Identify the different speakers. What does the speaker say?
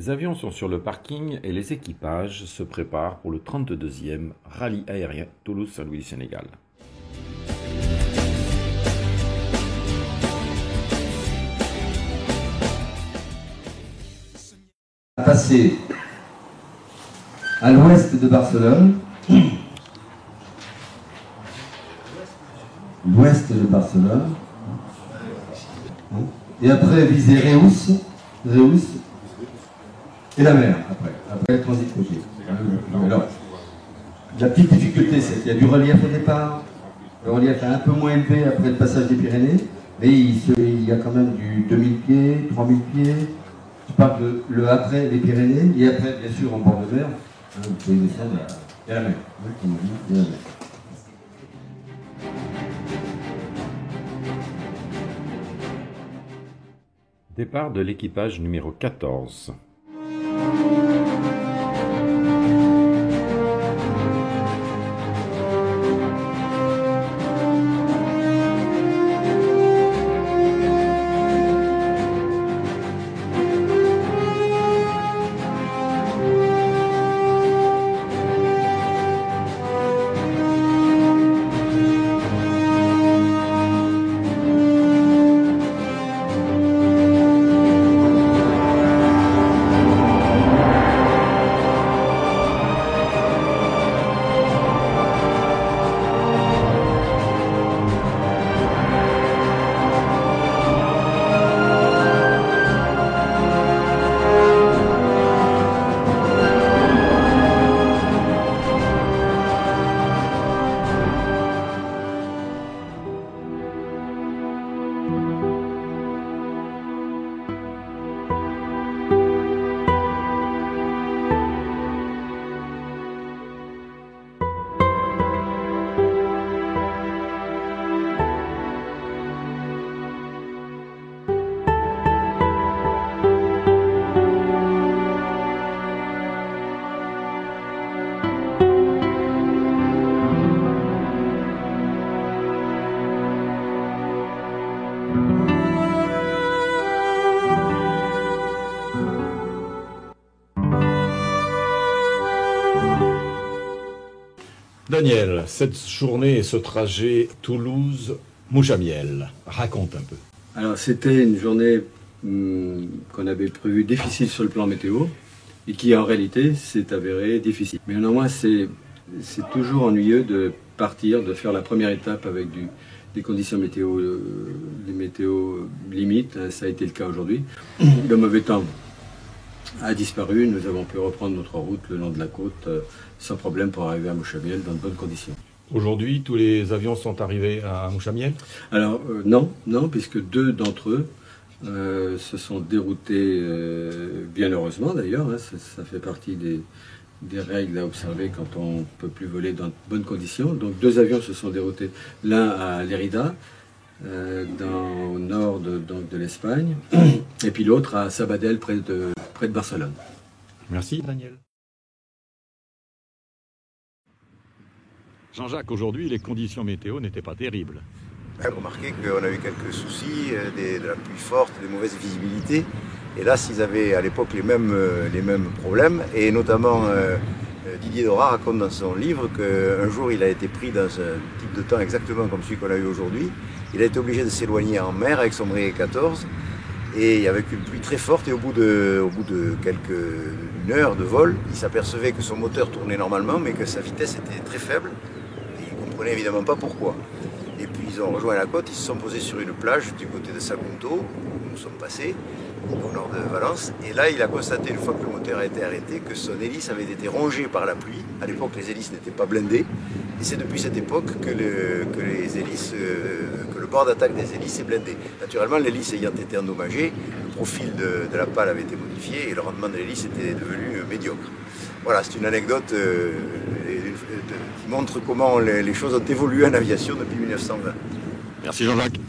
Speaker 1: Les avions sont sur le parking et les équipages se préparent pour le 32e rallye aérien Toulouse-Saint-Louis du Sénégal.
Speaker 2: Passer à l'ouest de Barcelone, et après viser Reus et la mer, après le transit côtier. Alors, la petite difficulté, c'est qu'il y a du relief au départ, le relief est un peu moins élevé après le passage des Pyrénées, mais il y a quand même du 2000 pieds, 3000 pieds. Je parle de le après les Pyrénées, et après, bien sûr, en bord de mer, vous pouvez descendre à la mer, comme on dit, et la mer.
Speaker 1: Départ de l'équipage numéro 14. Daniel, cette journée et ce trajet Toulouse-Moujamiel, raconte un peu.
Speaker 3: Alors c'était une journée qu'on avait prévue difficile sur le plan météo et qui en réalité s'est avérée difficile. Mais néanmoins c'est toujours ennuyeux de partir, de faire la première étape avec des conditions météo, des météos limites, ça a été le cas aujourd'hui. Le mauvais temps a disparu, nous avons pu reprendre notre route le long de la côte sans problème pour arriver à Moujamiel dans de bonnes conditions.
Speaker 1: Aujourd'hui, tous les avions sont arrivés à Moujamiel?
Speaker 3: Alors non, puisque deux d'entre eux se sont déroutés, bien heureusement d'ailleurs, hein, ça fait partie des règles à observer quand on ne peut plus voler dans de bonnes conditions. Donc deux avions se sont déroutés, l'un à Lérida, au nord de l'Espagne, et puis l'autre à Sabadell, près de Barcelone.
Speaker 1: Merci Daniel. Jean-Jacques, aujourd'hui les conditions météo n'étaient pas terribles.
Speaker 4: Remarquez qu'on a eu quelques soucis, de la pluie forte, des mauvaises visibilités. Et là, s'ils avaient à l'époque les mêmes problèmes, et notamment Didier Dora raconte dans son livre qu'un jour il a été pris dans un type de temps exactement comme celui qu'on a eu aujourd'hui. Il a été obligé de s'éloigner en mer avec son Breguet 14 et avec une pluie très forte, et au bout de une heure de vol, il s'apercevait que son moteur tournait normalement mais que sa vitesse était très faible et il ne comprenait évidemment pas pourquoi. Et puis ils ont rejoint la côte, ils se sont posés sur une plage du côté de Sagunto, où nous sommes passés, au nord de Valence. Et là, il a constaté, une fois que le moteur a été arrêté, que son hélice avait été rongée par la pluie. À l'époque, les hélices n'étaient pas blindées. Et c'est depuis cette époque que le bord d'attaque des hélices est blindé. Naturellement, l'hélice ayant été endommagée, le profil de la pale avait été modifié et le rendement de l'hélice était devenu médiocre. Voilà, c'est une anecdote qui montre comment les choses ont évolué en aviation depuis 1920.
Speaker 1: Merci Jean-Jacques.